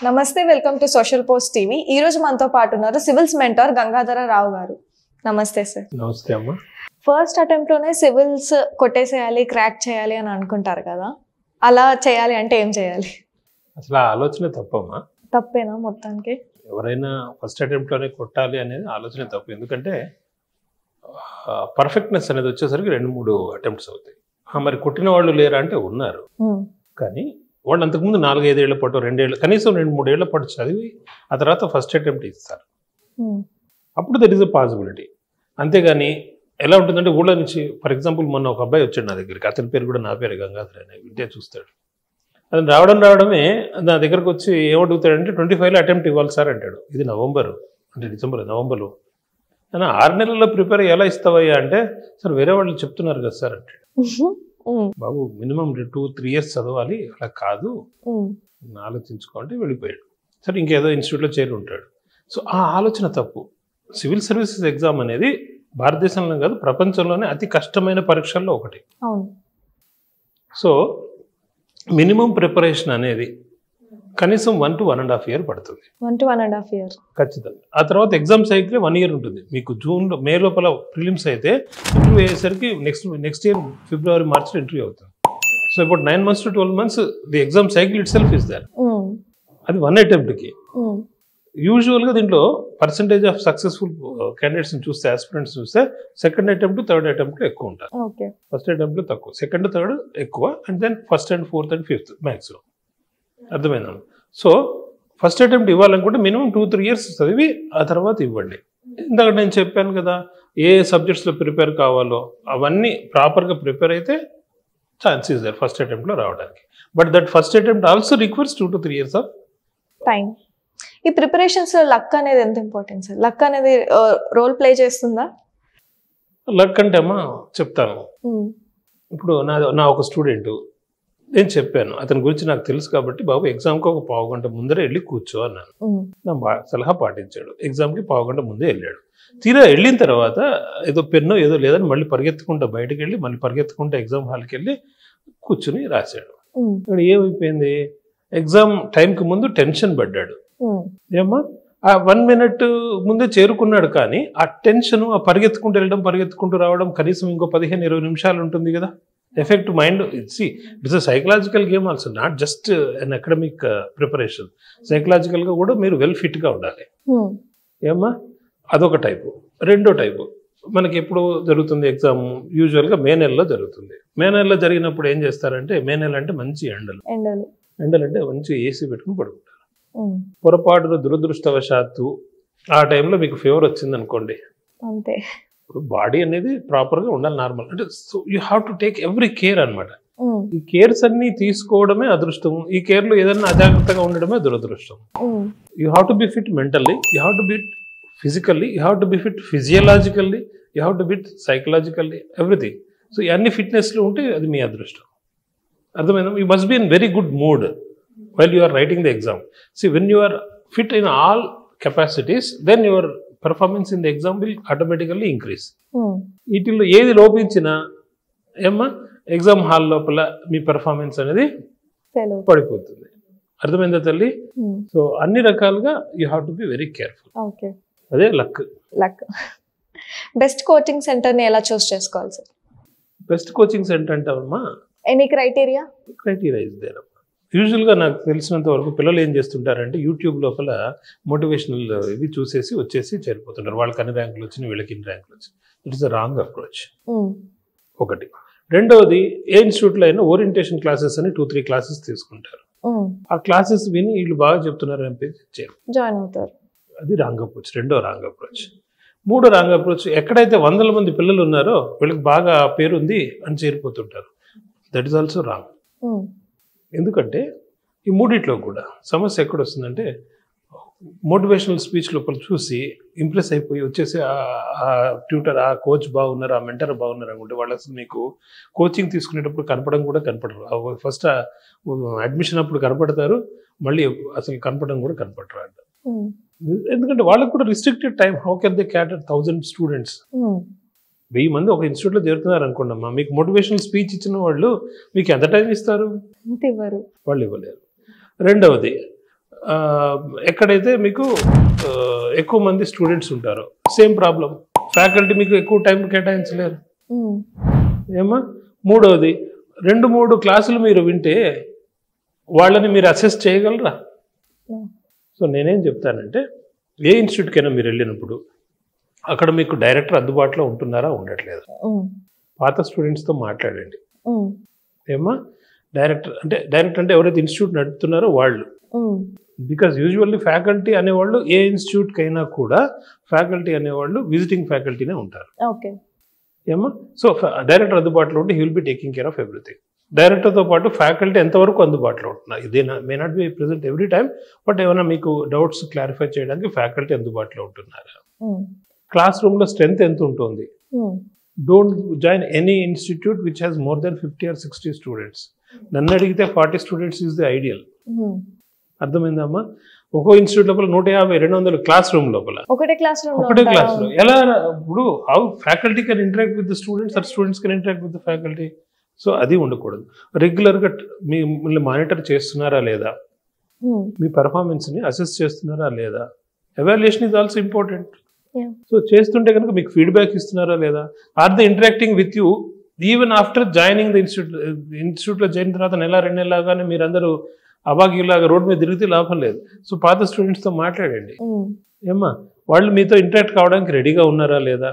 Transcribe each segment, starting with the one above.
నమస్తే, welcome to social post TV. ఈ రోజు మనతో పాటు ఉన్నారు సివిల్స్ మెంటర్ గంగాధర రావు గారు. నమస్తే సార్. నమస్తే అమ్మా. ఫస్ట్ అటెంప్ట్ లోనే సివిల్స్ కొట్టేసేయాలి, క్రాక్ చేయాలి అని అనుకుంటారు కదా, అలా చేయాలి అంటే ఏం చేయాలి? అసలు ఆ ఆలోచన తప్పమ్మా. తప్పేనా మొత్తానికి? ఎవరైనా ఫస్ట్ అటెంప్ట్ లోనే కొట్టాలి అనేది ఆలోచన తప్పు. ఎందుకంటే పర్ఫెక్ట్నెస్ అనేది వచ్చేసరికి 2-3 అటెంప్ట్స్ అవుతాయి. మరి కొట్టిన వాళ్ళు లేరా అంటే ఉన్నారు. కానీ వాళ్ళు అంతకుముందు 4-5 ఏళ్ల పాటు 2 ఏళ్ళు కనీసం 2-3 ఏళ్ల పాటు చదివి ఆ తర్వాత ఫస్ట్ అటెంప్ట్ ఇస్తారు. అప్పుడు దట్ ఈస్ అ పాసిబిలిటీ. అంతేగాని ఎలా ఉంటుందంటే ఊళ్ళో నుంచి ఫర్ ఎగ్జాంపుల్ మొన్న ఒక అబ్బాయి వచ్చాడు నా దగ్గరికి. అతని పేరు కూడా నా పేరు గంగాధర్ అని వింటే చూస్తాడు. అతను రావడమే నా దగ్గరకు వచ్చి ఏమడుగుతాడంటే 25లో అటెంప్ట్ ఇవ్వాలి సార్ అంటాడు. ఇది నవంబరు అంటే నవంబర్లో 6 నెలల్లో ప్రిపేర్ ఎలా ఇస్తావయ్యా అంటే, సార్ వేరే వాళ్ళు చెప్తున్నారు కదా సార్ అంటాడు. బాబు మినిమం 2-3 ఇయర్స్ చదవాలి, అలా కాదు ఆలోచించుకోండి వెళ్ళిపోయాడు. సరే ఇంకేదో ఇన్స్టిట్యూట్లో చేరి ఉంటాడు. సో ఆ ఆలోచన తప్పు. సివిల్ సర్వీసెస్ ఎగ్జామ్ అనేది భారతదేశంలో కాదు ప్రపంచంలోనే అతి కష్టమైన పరీక్షల్లో ఒకటి. సో మినిమం ప్రిపరేషన్ అనేది కనీసం 1 to 1.5 years పడుతుంది. 1 to 1.5 years ఖచ్చితంగా. ఆ తర్వాత ఎగ్జామ్ సైకిల్ 1 year ఉంటుంది. మీకు మే లోపల ప్రిలిమ్స్ అయితే ఇంటర్వ్యూ అయ్యేసరికి నెక్స్ట్ ఇయర్ ఫిబ్రవరి మార్చిలో ఇంటర్వ్యూ అవుతుంది. So about 9 months to 12 months the exam cycle itself is there. అది 1 అటెంప్ట్కి. యూజువల్గా దీంట్లో పర్సంటేజ్ ఆఫ్ సక్సెస్ఫుల్ క్యాండిడేట్స్ చూస్తే, ఆస్పిరెంట్స్ చూస్తే సెకండ్ అటెంప్ట్, థర్డ్ అటెంప్ట్లో ఎక్కువ ఉంటారు. ఫస్ట్ అటెంప్ట్లో తక్కువ, సెకండ్ థర్డ్ ఎక్కువ, and then first and fourth and fifth maximum. అర్థమైందా? సో ఫస్ట్ అటెంప్ట్ ఇవ్వాలనుకుంటే మినిమం 2-3 years చదివి ఆ తర్వాత ఇవ్వండి. ఇందాక నేను చెప్పాను కదా, ఏ సబ్జెక్ట్స్లో ప్రిపేర్ కావాలో అవన్నీ ప్రాపర్గా ప్రిపేర్ అయితే ఛాన్స్ ఇస్ దర్ ఫస్ట్ అటెంప్ట్లో రావడానికి. But that first attempt also requires 2 to 3 years of time. ఈ ప్రిపరేషన్స్ లక్ అనేది ఎంత ఇంపార్టెంట్ సార్? లక్ అనేది రోల్ ప్లే చేస్తుందా? లక్ అంటే అమ్మా చెప్తాను. ఇప్పుడు నా ఒక స్టూడెంట్, నేను చెప్పాను అతని గురించి నాకు తెలుసు కాబట్టి, బాబు ఎగ్జామ్కి ఒక 1/2 గంట ముందరే వెళ్ళి కూర్చో అన్నాను. నా సలహా పాటించాడు. ఎగ్జామ్కి 1/2 గంట ముందే వెళ్ళాడు. తీరా వెళ్ళిన తర్వాత ఏదో పెన్ను ఏదో లేదని మళ్ళీ పరిగెత్తుకుంటా బయటకు వెళ్ళి మళ్ళీ పరిగెత్తుకుంటా ఎగ్జామ్ హాల్కి వెళ్ళి కూర్చుని రాశాడు. ఇక్కడ ఏమైపోయింది, ఎగ్జామ్ టైంకి ముందు టెన్షన్ పడ్డాడు. ఏమ్మా ఆ 1 minute ముందే చేరుకున్నాడు, కానీ ఆ టెన్షన్, ఆ పరిగెత్తుకుంటూ వెళ్ళడం పరిగెత్తుకుంటూ రావడం కనీసం ఇంకో 15-20 నిమిషాలు ఉంటుంది కదా. Effect mind. It's a psychological game also, not just an academic preparation. సైకలాజికల్గా కూడా మీరు వెల్ ఫిట్గా ఉండాలి. ఏమ్మా అదొక టైపు. రెండో టైపు మనకి ఎప్పుడు జరుగుతుంది ఎగ్జామ్, యూజువల్గా మే నెలలో జరుగుతుంది. మే నెలలో జరిగినప్పుడు ఏం చేస్తారంటే, మే నెల అంటే మంచి ఎండలు అంటే మంచి ఏసీ పెట్టుకుని పడుకుంటారు. పొరపాటున దురదృష్టవశాత్తు ఆ టైంలో మీకు ఫీవర్ వచ్చింది అనుకోండి, అంతే. ఇప్పుడు బాడీ అనేది ప్రాపర్గా ఉండాలి, నార్మల్ అంటే. So you have to take every care అనమాట. ఈ కేర్స్ అన్ని తీసుకోవడమే అదృష్టం. ఈ కేర్లో ఏదైనా అజాగ్రత్తగా ఉండడమే దురదృష్టం. You have to be fit mentally, you have to be physically, you have to be fit physiologically, you have to be psychologically, everything. So అన్ని ఫిట్నెస్లో ఉంటే అది మీ అదృష్టం. అర్థమైందా? You must be in very good mood while you are writing the exam. See, when you are fit in all capacities, then your performance in the exam will automatically increase. వీటిల్లో ఏది లోపించినా ఏమ్మా ఎగ్జామ్ హాల్ లోపల మీ performance అనేది పడిపోతుంది. అర్థమైందా తల్లి? So అన్ని రకాలుగా you have to be very careful. అదే లక్. బెస్ట్ కోచింగ్ సెంటర్ని ఎలా చూస్ చేసుకోవాలి సార్? బెస్ట్ కోచింగ్ సెంటర్ అంటావమ్మా, ఎనీ క్రైటీరియా ఇస్ దేర్. యూజువల్గా నాకు తెలిసినంత వరకు పిల్లలు ఏం చేస్తుంటారంటే, యూట్యూబ్ లోపల మోటివేషనల్ ఇవి చూసేసి వచ్చేసి చేరిపోతుంటారు. వాళ్ళకి అన్ని ర్యాంకులు వచ్చినాయి, వీళ్ళకి ఇన్ని ర్యాంకులు వచ్చినాయి. It is a wrong approach ఒకటి. రెండవది, ఏ ఇన్స్టిట్యూట్లో అయినా ఓరియంటేషన్ క్లాసెస్ అని 2-3 క్లాసెస్ తీసుకుంటారు. ఆ క్లాసెస్ విని వీళ్ళు బాగా చెప్తున్నారు అని జాయిన్ అవుతారు. అది రాంగ్ అప్రోచ్. రెండో రాంగ్ అప్రోచ్. మూడో రాంగ్ అప్రోచ్, ఎక్కడైతే 100 మంది పిల్లలు ఉన్నారో వీళ్ళకి బాగా పేరు ఉంది అని చేరిపోతుంటారు. That is also wrong. ఎందుకంటే ఈ మూడిట్లో కూడా సమస్య ఎక్కడ వస్తుందంటే, మోటివేషనల్ స్పీచ్ లోపల చూసి ఇంప్రెస్ అయిపోయి వచ్చేసి ఆ ట్యూటర్, ఆ కోచ్ బాగున్నారు, ఆ మెంటర్ బాగున్నారు అనుకుంటే వాళ్ళు అసలు మీకు కోచింగ్ తీసుకునేటప్పుడు కనపడం కూడా కనపడరు. ఫస్ట్ అడ్మిషన్ అప్పుడు కనపడతారు, మళ్ళీ అసలు కనపడడం కూడా కనపడరు అంట. ఎందుకంటే వాళ్ళకు కూడా restricted time. How can they cater 1000 students? 1000 మంది ఒక ఇన్స్టిట్యూట్లో చేరుతున్నారు అనుకోండి అమ్మా, మీకు మోటివేషనల్ స్పీచ్ ఇచ్చిన వాళ్ళు మీకు ఎంత టైం ఇస్తారు? వాళ్ళు ఇవ్వలేరు. రెండవది, ఎక్కడైతే మీకు ఎక్కువ మంది స్టూడెంట్స్ ఉంటారో సేమ్ ప్రాబ్లం, ఫ్యాకల్టీ మీకు ఎక్కువ టైం కేటాయించలేరు ఏమా. మూడవది 2-3 క్లాసులు మీరు వింటే వాళ్ళని మీరు అసెస్ చేయగలరా? సో నేనేం చెప్తానంటే ఏ ఇన్స్టిట్యూట్కైనా మీరు వెళ్ళినప్పుడు అక్కడ మీకు డైరెక్టర్ అందుబాటులో ఉంటున్నారా ఉండట్లేదు, పాత స్టూడెంట్స్తో మాట్లాడండి ఏమా. డైరెక్టర్ అంటే ఎవరైతే ఇన్స్టిట్యూట్ నడుపుతున్నారో వాళ్ళు, బికాజ్ యూజువల్లీ ఫ్యాకల్టీ అనేవాళ్ళు ఏ ఇన్స్టిట్యూట్కి అయినా కూడా ఫ్యాకల్టీ అనేవాళ్ళు విజిటింగ్ ఫ్యాకల్టీనే ఉంటారు ఏమా. సో డైరెక్టర్ అందుబాటులో ఉంటే he will be taking care of everything. డైరెక్టర్తో పాటు ఫ్యాకల్టీ ఎంతవరకు అందుబాటులో ఉంటున్నారు, ఇది may not be present every time, but ఏమైనా మీకు డౌట్స్ క్లారిఫై చేయడానికి ఫ్యాకల్టీ అందుబాటులో ఉంటున్నారు. క్లాస్ రూమ్లో స్ట్రెంత్ ఎంత ఉంటుంది? Don't join any institute which has more than 50 or 60 students. నన్ను అడిగితే 40 స్టూడెంట్స్ ఈజ్ ది ఐడియల్. అర్థమైందమ్మా? ఒక్కో ఇన్స్టిట్యూట్ లోపల 150-200 క్లాస్ రూమ్ లోపల ఒకటే క్లాస్ రూమ్. ఎలా ఇప్పుడు how faculty can interact with the students or students can interact with the faculty? So అది ఉండకూడదు. రెగ్యులర్గా మిమ్మల్ని మానిటర్ చేస్తున్నారా లేదా, మీ పర్ఫార్మెన్స్ని అసెస్ చేస్తున్నారా లేదా, evaluation is also important. So చేస్తుంటే కనుక మీకు ఫీడ్బ్యాక్ ఇస్తున్నారా లేదా, are the interacting with you even after joining the ఇన్స్టిట్యూట్లో చేరిన తర్వాత 1-2 నెలలాగానే మీరందరూ అబాగిలాగా రోడ్ మీద తిరిగితే లాభం లేదు. సో పాత స్టూడెంట్స్తో మాట్లాడండి ఏమ్మా, వాళ్ళు మీతో ఇంటరాక్ట్ కావడానికి రెడీగా ఉన్నారా లేదా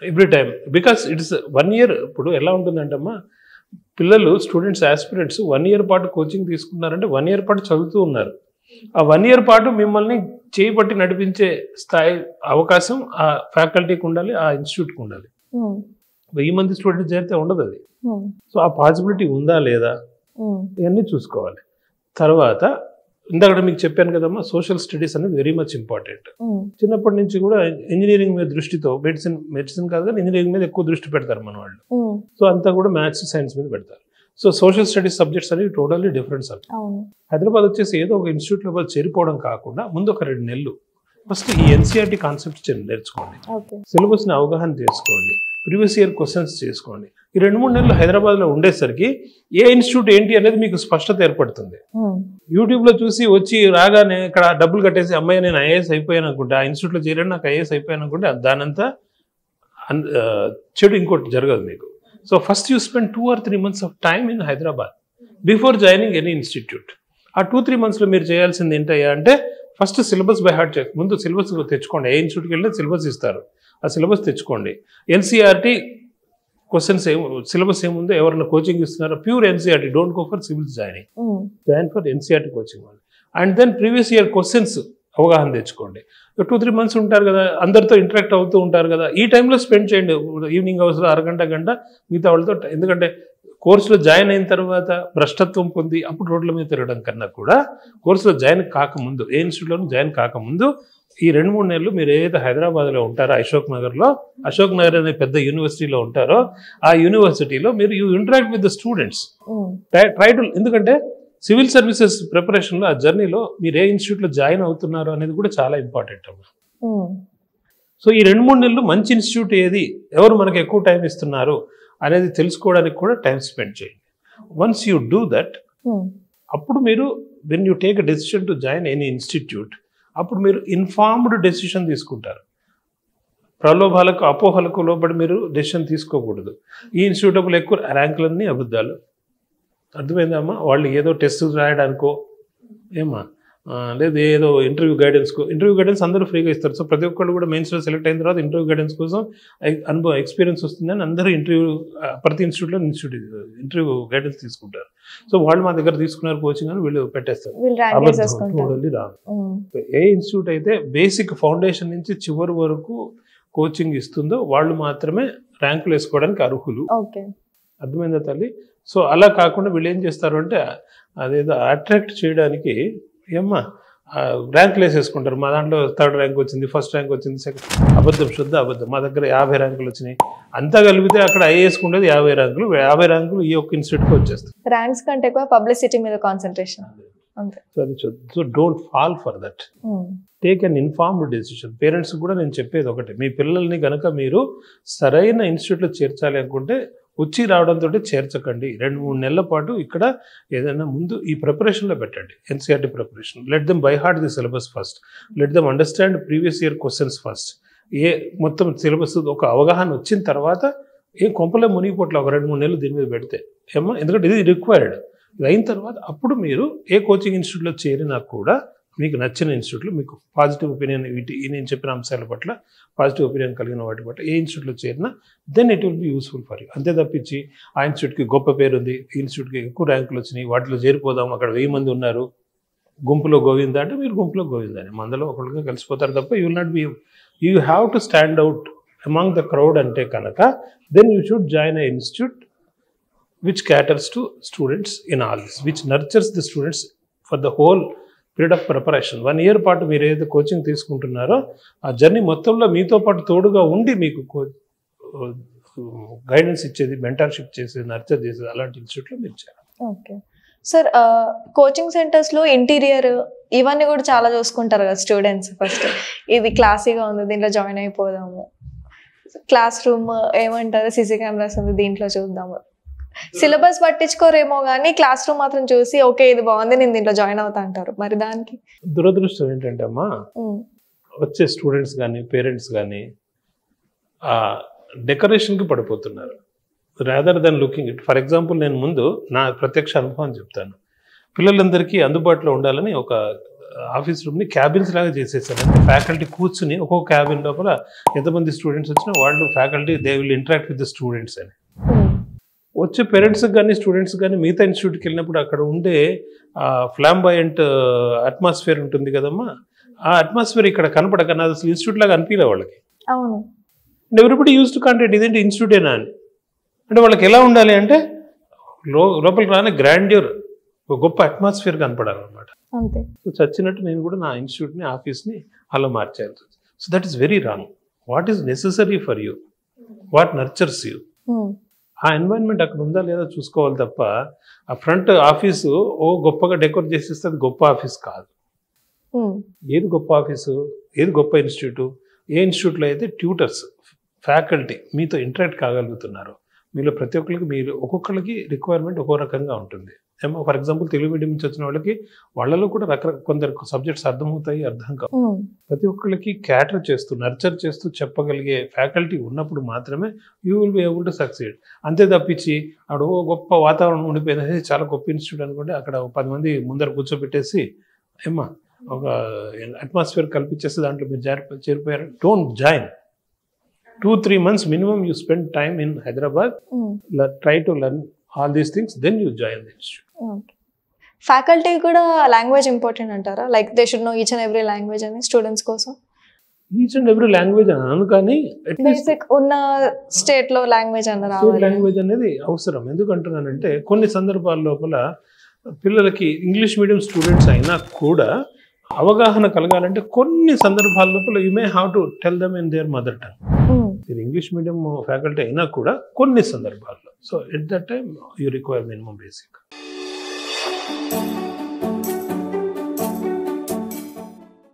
every time. Because it's 1 year. ఇప్పుడు ఎలా ఉంటుందంటమ్మా, పిల్లలు స్టూడెంట్స్ ఆస్పిరెంట్స్ 1 year పాటు కోచింగ్ తీసుకున్నారంటే 1 year పాటు చదువుతూ ఉన్నారు. ఆ 1 year పాటు మిమ్మల్ని చేయబట్టి నడిపించే స్థాయి అవకాశం ఆ ఫ్యాకల్టీకి ఉండాలి, ఆ ఇన్స్టిట్యూట్కి ఉండాలి. 1000 మంది స్టూడెంట్స్ చేరితే ఉండదు అది. సో ఆ పాసిబిలిటీ ఉందా లేదా ఇవన్నీ చూసుకోవాలి. తర్వాత ఇందాక మీకు చెప్పాను కదమ్మా, సోషల్ స్టడీస్ అనేది వెరీ మచ్ ఇంపార్టెంట్. చిన్నప్పటి నుంచి కూడా ఇంజనీరింగ్ మీద దృష్టితో మెడిసిన్ కాదు కానీ ఇంజనీరింగ్ మీద ఎక్కువ దృష్టి పెడతారు మన వాళ్ళు. సో అంతా కూడా మ్యాథ్స్ సైన్స్ మీద పెడతారు. సో సోషల్ స్టడీస్ సబ్జెక్ట్స్ అనేవి టోటల్లీ డిఫరెంట్ సబ్జెక్ట్. హైదరాబాద్ వచ్చేసి ఏదో ఒక ఇన్స్టిట్యూట్ లోపల చేరిపోవడం కాకుండా ముందు ఒక 2 నెలలు ఫస్ట్ ఈ ఎన్సీఆర్టీ కాన్సెప్ట్స్ నేర్చుకోండి, సిలబస్ని అవగాహన చేసుకోండి, ప్రీవియస్ ఇయర్ క్వశ్చన్స్ చేసుకోండి. ఈ 2-3 నెలలు హైదరాబాద్లో ఉండేసరికి ఏ ఇన్స్టిట్యూట్ ఏంటి అనేది మీకు స్పష్టత ఏర్పడుతుంది. యూట్యూబ్లో చూసి వచ్చి రాగానే ఇక్కడ డబ్బులు కట్టేసి అమ్మాయి నేను ఐఏఎస్ అయిపోయాను అనుకుంటే, ఆ ఇన్స్టిట్యూట్లో చేరాను నాకు ఐఏఎస్ అయిపోయాను అనుకుంటే దానంతా చెడు ఇంకోటి జరగదు మీకు. So first you spend 2 or 3 months of time in Hyderabad before joining any institute. ఆ 2-3 monthsలో మీరు చేయాల్సింది ఏంటయ్యా అంటే ఫస్ట్ సిలబస్ బై హార్ట్ చేసి ముందు సిలబస్ తెచ్చుకోండి. ఏ ఇన్స్టిట్యూట్కి వెళ్ళినా సిలబస్ ఇస్తారు, ఆ సిలబస్ తెచ్చుకోండి. ఎన్సీఆర్టీ క్వశ్చన్స్ సిలబస్ ఏముందో ఎవరైనా కోచింగ్ ఇస్తున్నారో pure NCERT, don't go for civils join for NCERT coaching. And then previous year questions అవగాహన తెచ్చుకోండి. 2-3 months ఉంటారు కదా, అందరితో ఇంటరాక్ట్ అవుతూ ఉంటారు కదా, ఈ టైంలో స్పెండ్ చేయండి. ఈవినింగ్ అవర్స్లో అరగంట గంట మిగతా వాళ్ళతో. ఎందుకంటే కోర్సులో జాయిన్ అయిన తర్వాత భ్రష్టత్వం పొంది అప్పుడు రోడ్ల మీద తిరగడం కన్నా కూడా కోర్సులో జాయిన్ కాకముందు, ఏ ఇన్స్టిట్యూట్లోనూ జాయిన్ కాకముందు ఈ 2-3 నెలలు మీరు ఏదైతే హైదరాబాద్లో ఉంటారో అశోక్ నగర్ అనే పెద్ద యూనివర్సిటీలో ఉంటారో ఆ యూనివర్సిటీలో మీరు you interact with the students. Try to, ఎందుకంటే సివిల్ సర్వీసెస్ ప్రిపరేషన్లో ఆ జర్నీలో మీరు ఏ ఇన్స్టిట్యూట్లో జాయిన్ అవుతున్నారు అనేది కూడా చాలా ఇంపార్టెంట్ అమ్మా. సో ఈ 2-3 నెలలు మంచి ఇన్స్టిట్యూట్ ఏది, ఎవరు మనకు ఎక్కువ టైం ఇస్తున్నారు అనేది తెలుసుకోవడానికి కూడా టైం స్పెండ్ చేయండి. వన్స్ యూ డూ దట్, అప్పుడు మీరు when you take a decision to join any institute, అప్పుడు మీరు ఇన్ఫార్మ్డ్ డెసిషన్ తీసుకుంటారు. ప్రలోభాలకు అపోహలకు లోబడి మీరు డెసిషన్ తీసుకోకూడదు. ఈ ఇన్స్టిట్యూట్లో ఎక్కువ ర్యాంకులన్నీ అబద్ధాలు. అర్థమైందమ్మా? వాళ్ళు ఏదో టెస్ట్ రాయడానికో లేదు ఏదో ఇంటర్వ్యూ గైడెన్స్ అందరూ ఫ్రీగా ఇస్తారు. సో ప్రతి ఒక్కళ్ళు కూడా మెయిన్స్లో సెలెక్ట్ అయిన తర్వాత ఇంటర్వ్యూ గైడెన్స్ కోసం ఎక్స్పీరియన్స్ వస్తుందని అందరూ ప్రతి ఇన్స్టిట్యూట్లో ఇంటర్వ్యూ గైడెన్స్ తీసుకుంటారు. సో వాళ్ళు మా దగ్గర తీసుకున్నారు కోచింగ్ అని వీళ్ళు పెట్టేస్తారు. ఏ ఇన్స్టిట్యూట్ అయితే బేసిక్ ఫౌండేషన్ నుంచి చివరి వరకు కోచింగ్ ఇస్తుందో వాళ్ళు మాత్రమే ర్యాంకులు వేసుకోవడానికి అర్హులు. అర్థమైందా తల్లి? సో అలా కాకుండా వీళ్ళు ఏం చేస్తారు అంటే అదేదో అట్రాక్ట్ చేయడానికి ర్యాంకులు వేసేసుకుంటారు. మా దాంట్లో 3rd ర్యాంక్ వచ్చింది, 1st ర్యాంక్ వచ్చింది, 2nd. అబద్ధం, శుద్ధ అబద్ధం. మా దగ్గర 50 ర్యాంకులు వచ్చినాయి. అంతా కలిపితే అక్కడ ఐఏఎస్ ఉండేది 50 ర్యాంకులు. 50 ర్యాంకులు ఈ ఒక్క ఇన్స్టిట్యూట్కి వచ్చేస్తాయి. ర్యాంక్స్ కంటే ఎక్కువ పబ్లిసిటీ మీద concentration. So don't fall for that. Take an informed decision. Parents కూడా నేను చెప్పేది ఒకటే, మీ పిల్లల్ని కనుక మీరు సరైన ఇన్స్టిట్యూట్లో చేర్చాలి అనుకుంటే వచ్చి రావడంతో చేర్చకండి. 2-3 నెలల పాటు ఇక్కడ ఏదైనా ముందు ఈ ప్రిపరేషన్లో పెట్టండి. NCERT preparation. Let them by heart the syllabus first. Let them understand previous year questions first. మొత్తం సిలబస్ ఒక అవగాహన వచ్చిన తర్వాత కొంపలే మునిగిపోట్ల ఒక 2-3 నెలలు దీని మీద పెడితే ఏమో, ఎందుకంటే ఇది రిక్వైర్డ్. ఇది అయిన తర్వాత అప్పుడు మీరు ఏ కోచింగ్ ఇన్స్టిట్యూట్లో చేరినా కూడా మీకు నచ్చిన ఇన్స్టిట్యూట్లో మీకు పాజిటివ్ ఒపీనియన్ నేను చెప్పిన అంశాల పట్ల పాజిటివ్ ఒపీనియన్ కలిగిన వాటి పట్ల ఏ ఇన్స్టిట్యూట్లో చేరినా then it will be useful for you. అంతే తప్పించి ఆ ఇన్స్టిట్యూట్కి గొప్ప పేరు ఉంది, ఈ ఇన్స్టిట్యూట్కి ఎక్కువ ర్యాంకులు వచ్చినాయి, వాటిలో చేరిపోదాం, అక్కడ 1000 మంది ఉన్నారు, గుంపులో గోవింద అంటే మీరు గుంపులో గోవిందని మందలో ఒకరిగా కలిసిపోతారు తప్ప you will not be, you have to stand out among the crowd అంటే కనుక then you should join a institute which caters to students in all this, which nurtures the students for the whole period of preparation. 1 year పాటు మీరు ఏదైతే coaching తీసుకుంటున్నారో ఆ journey మొత్తంలో మీతో పాటు తోడుగా ఉండి మీకు గైడెన్స్ ఇచ్చేది, మెంటర్షిప్ చేసేది, నర్చర్ చేసేది అలాంటి ఇన్స్టిట్యూట్లో మీరు చేయాలి. ఓకే సార్, కోచింగ్ సెంటర్స్లో ఇంటీరియర్ ఇవన్నీ కూడా చాలా చూసుకుంటారు కదా స్టూడెంట్స్. ఫస్ట్ ఇది క్లాసీగా ఉంది, దీంట్లో జాయిన్ అయిపోదాము, క్లాస్ రూమ్ ఏమంటారు సీసీ కెమెరాస్ ఉంది దీంట్లో చూద్దాము, సిలబస్ పట్టించుకోరేమో కానీ క్లాస్ రూమ్ మాత్రం చూసి ఓకే ఇది బాగుంది నేను దీంట్లో జాయిన్ అవుతా అంటారు. మరి దానికి దురదృష్టం ఏంటంటే అమ్మా, వచ్చే స్టూడెంట్స్ కానీ పేరెంట్స్ కానీ ఆ డెకరేషన్కి పడిపోతున్నారు rather than looking it. For example నేను ముందు నా ప్రత్యక్ష అనుభవం చెప్తాను. పిల్లలందరికీ అందుబాటులో ఉండాలని ఒక ఆఫీస్ రూమ్ని క్యాబిన్స్ లాగా చేసేసారు. ఫ్యాకల్టీ కూర్చుని ఒక్కొక్క క్యాబిన్ లోపల ఎంతమంది స్టూడెంట్స్ వచ్చినా వాళ్ళు faculty they will interact with the students అని. వచ్చే పేరెంట్స్కి కానీ స్టూడెంట్స్ కానీ మిగతా ఇన్స్టిట్యూట్కి వెళ్ళినప్పుడు అక్కడ ఉండే ఫ్లాంబాయంట్ అట్మాస్ఫియర్ ఉంటుంది కదమ్మా, ఆ అట్మాస్ఫియర్ ఇక్కడ కనపడక నాది అసలు ఇన్స్టిట్యూట్ లాగా అనిపించలే వాళ్ళకి. అవును, ఎవ్రీబడి యూస్ టు కాంటాక్ట్ ఇదేంటి ఇన్స్టిట్యూటేనా అని. అంటే వాళ్ళకి ఎలా ఉండాలి అంటే లోపలికి రానే గ్రాండ్యూర్ ఒక గొప్ప అట్మాస్ఫియర్ కనపడాలన్నమాట. అంతే. సో చచ్చినట్టు నేను కూడా నా ఇన్స్టిట్యూట్ని ఆఫీస్ని అలా మార్చాను. So that is very wrong. What is necessary for you, what nurtures you, ఆ ఎన్వైరన్మెంట్ అక్కడ ఉందా లేదా చూసుకోవాలి తప్ప ఆ ఫ్రంట్ ఆఫీసు గొప్పగా డెకోర్ చేసేస్తే అది గొప్ప ఆఫీస్ కాదు. ఏది గొప్ప ఆఫీసు, ఏది గొప్ప ఇన్స్టిట్యూట్, ఏ ఇన్స్టిట్యూట్లో అయితే ట్యూటర్స్ ఫ్యాకల్టీ మీతో ఇంటరాక్ట్ కాగలుగుతున్నారు. మీలో ప్రతి ఒక్కరికి మీరు ఒక్కొక్కరికి రిక్వైర్మెంట్ ఒక్కో రకంగా ఉంటుంది. ఏమో ఫర్ ఎగ్జాంపుల్ తెలుగు మీడియం నుంచి వచ్చిన వాళ్ళలో కూడా కొందరు సబ్జెక్ట్స్ అర్థమవుతాయి, అర్థం కావు. ప్రతి ఒక్కరికి క్యాటర్ చేస్తూ నర్చర్ చేస్తూ చెప్పగలిగే ఫ్యాకల్టీ ఉన్నప్పుడు మాత్రమే you will be able to succeed. అంతే తప్పించి అక్కడ గొప్ప వాతావరణం ఉండిపోయినది చాలా గొప్ప ఇన్స్టిట్యూట్ అనుకుంటే అక్కడ 10 మంది ముందర కూర్చోబెట్టేసి ఏమా ఒక అట్మాస్ఫియర్ కల్పించేసి దాంట్లో మీరు చేరిపోయారు. Don't join. 2-3 months minimum you spend time in Hyderabad, try to learn all these things, then you join the institute. Okay. Faculty కూడా లాంగ్వేజ్ ఇంపార్టెంట్ అంటారా? Like they should know each and every language అని students కోసం. Each and every language అను కానీ basic ఉన్న state లో language అన్న రావాలి. Language అనేది అవసరం. ఎందుకంటున్నానంటే కొన్ని సందర్భాల లోపల పిల్లలకి ఇంగ్లీష్ మీడియం స్టూడెంట్స్ అయినా కూడా అవగాహన కలగాలంటే కొన్ని సందర్భాల లోపల you may have to tell them in there mother tongue. మీరు ఇంగ్లీష్ మీడియం ఫ్యాకల్టీ అయినా కూడా కొన్ని సందర్భాల్లో so at that time you require minimum basic.